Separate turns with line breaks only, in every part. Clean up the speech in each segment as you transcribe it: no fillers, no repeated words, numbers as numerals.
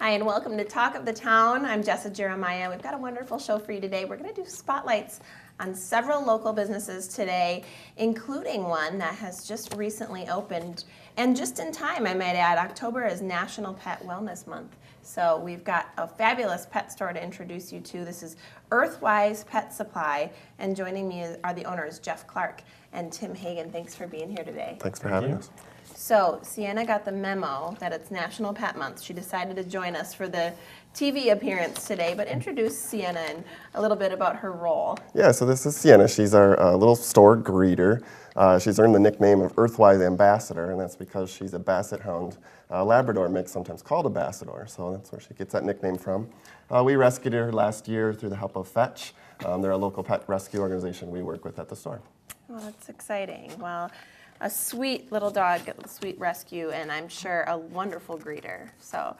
Hi, and welcome to Talk of the Town. I'm Jessa Jeremiah. We've got a wonderful show for you today. We're going to do spotlights on several local businesses today, including one that has just recently opened, and just in time, I might add. October is National Pet Wellness Month. So we've got a fabulous pet store to introduce you to. This is EarthWise Pet Supply, and joining me are the owners, Jeff Clark and Tim Hagan. Thanks for being here today.
Thanks for having us.
So Sienna got the memo that it's National Pet Month. She decided to join us for the TV appearance today, but introduce Sienna and a little bit about her role.
Yeah, so this is Sienna. She's our little store greeter. She's earned the nickname of EarthWise Ambassador, and that's because she's a Basset Hound Labrador mix, sometimes called a Bassador, so that's where she gets that nickname from. We rescued her last year through the help of Fetch. They're a local pet rescue organization we work with at the store.
Well, that's exciting. Well, a sweet little dog, a sweet rescue, and I'm sure a wonderful greeter. So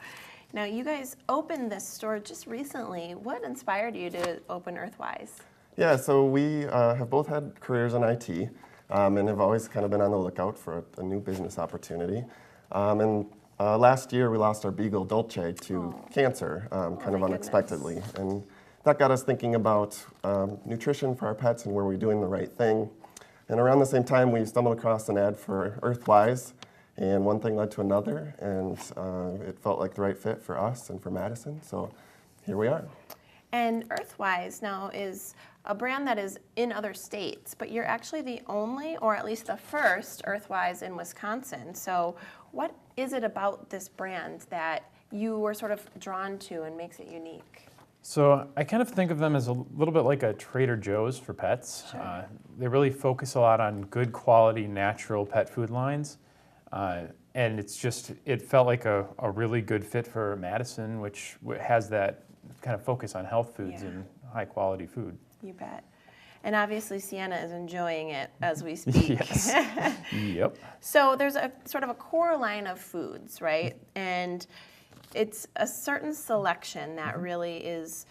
now you guys opened this store just recently. What inspired you to open EarthWise?
Yeah, so we have both had careers in IT and have always kind of been on the lookout for a new business opportunity. Last year we lost our Beagle Dolce to cancer, kind of unexpectedly.
Goodness.
And that got us thinking about nutrition for our pets and were we doing the right thing. And around the same time, we stumbled across an ad for EarthWise, and one thing led to another, and it felt like the right fit for us and for Madison, so here we are.
And EarthWise now is a brand that is in other states, but you're actually the only, or at least the first, EarthWise in Wisconsin. So what is it about this brand that you were sort of drawn to and makes it unique?
So I kind of think of them as a little bit like a Trader Joe's for pets.
Sure.
They really focus a lot on good quality natural pet food lines. And it felt like a really good fit for Madison, which has that kind of focus on health foods and high quality food.
You bet. And obviously Sienna is enjoying it as we speak.
Yes. Yep.
So there's a sort of a core line of foods, right? And it's a certain selection that really is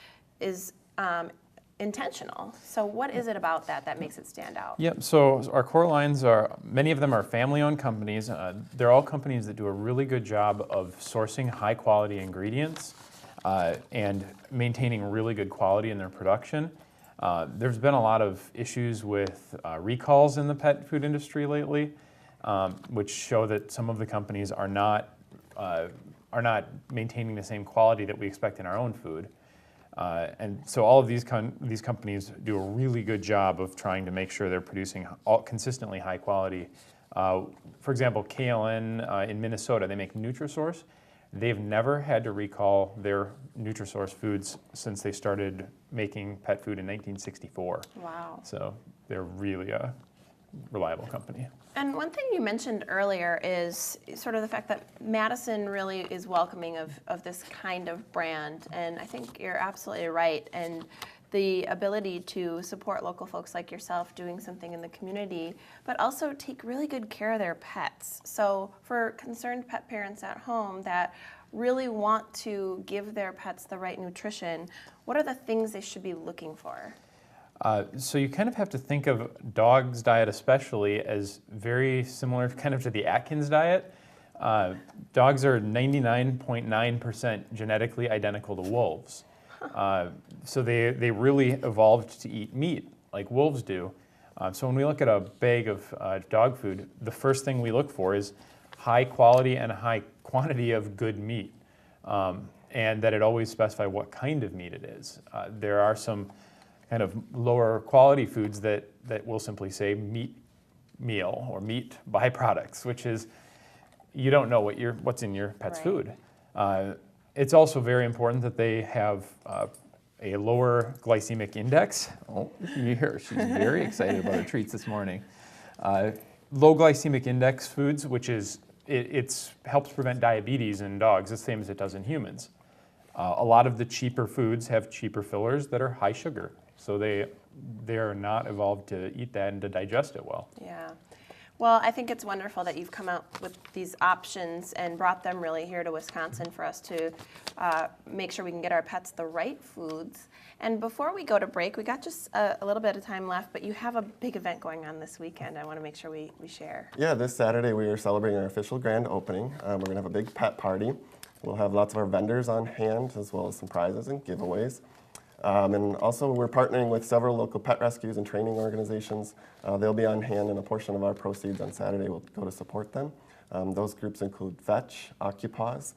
intentional. So what is it about that makes it stand out?
Yep, so our core lines many of them are family-owned companies. They're all companies that do a really good job of sourcing high-quality ingredients and maintaining really good quality in their production. There's been a lot of issues with recalls in the pet food industry lately, which show that some of the companies are not maintaining the same quality that we expect in our own food. And so all of these companies do a really good job of trying to make sure they're producing consistently high quality. For example, KLN in Minnesota, they make Nutrisource. They've never had to recall their Nutrisource foods since they started making pet food in 1964.
Wow.
So they're really a reliable company.
And one thing you mentioned earlier is sort of the fact that Madison really is welcoming of this kind of brand, and I think you're absolutely right. And the ability to support local folks like yourself doing something in the community, but also take really good care of their pets. So for concerned pet parents at home that really want to give their pets the right nutrition, what are the things they should be looking for?
So you kind of have to think of dogs' diet especially as very similar kind of to the Atkins diet. Dogs are 99.9% genetically identical to wolves. So they really evolved to eat meat like wolves do. So when we look at a bag of dog food, the first thing we look for is high quality and high quantity of good meat, and that it always specify what kind of meat it is. There are some kind of lower quality foods that will simply say meat meal or meat byproducts, which is you don't know what's in your pet's food. It's also very important that they have a lower glycemic index. Oh, you hear she's very excited about her treats this morning. Low glycemic index foods, which is it helps prevent diabetes in dogs the same as it does in humans. A lot of the cheaper foods have cheaper fillers that are high sugar. So they are not evolved to eat that and to digest it well.
Yeah. Well, I think it's wonderful that you've come out with these options and brought them really here to Wisconsin for us to make sure we can get our pets the right foods. And before we go to break, we got just a little bit of time left, but you have a big event going on this weekend. I want to make sure we share.
Yeah, this Saturday we are celebrating our official grand opening. We're going to have a big pet party. We'll have lots of our vendors on hand, as well as some prizes and giveaways. And also, we're partnering with several local pet rescues and training organizations. They'll be on hand, and a portion of our proceeds on Saturday will go to support them. Those groups include Fetch, Occupause,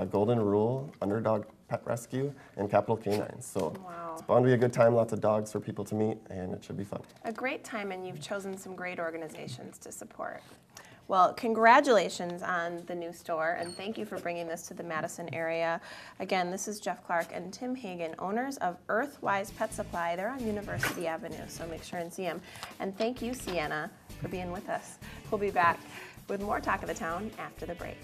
Golden Rule, Underdog Pet Rescue, and Capital Canines. So
Wow.
it's bound to be a good time, lots of dogs for people to meet, and it should be fun.
A great time, and you've chosen some great organizations to support. Well, congratulations on the new store, and thank you for bringing this to the Madison area. Again, this is Jeff Clark and Tim Hagan, owners of EarthWise Pet Supply. They're on University Avenue, so make sure and see them. And thank you, Sienna, for being with us. We'll be back with more Talk of the Town after the break.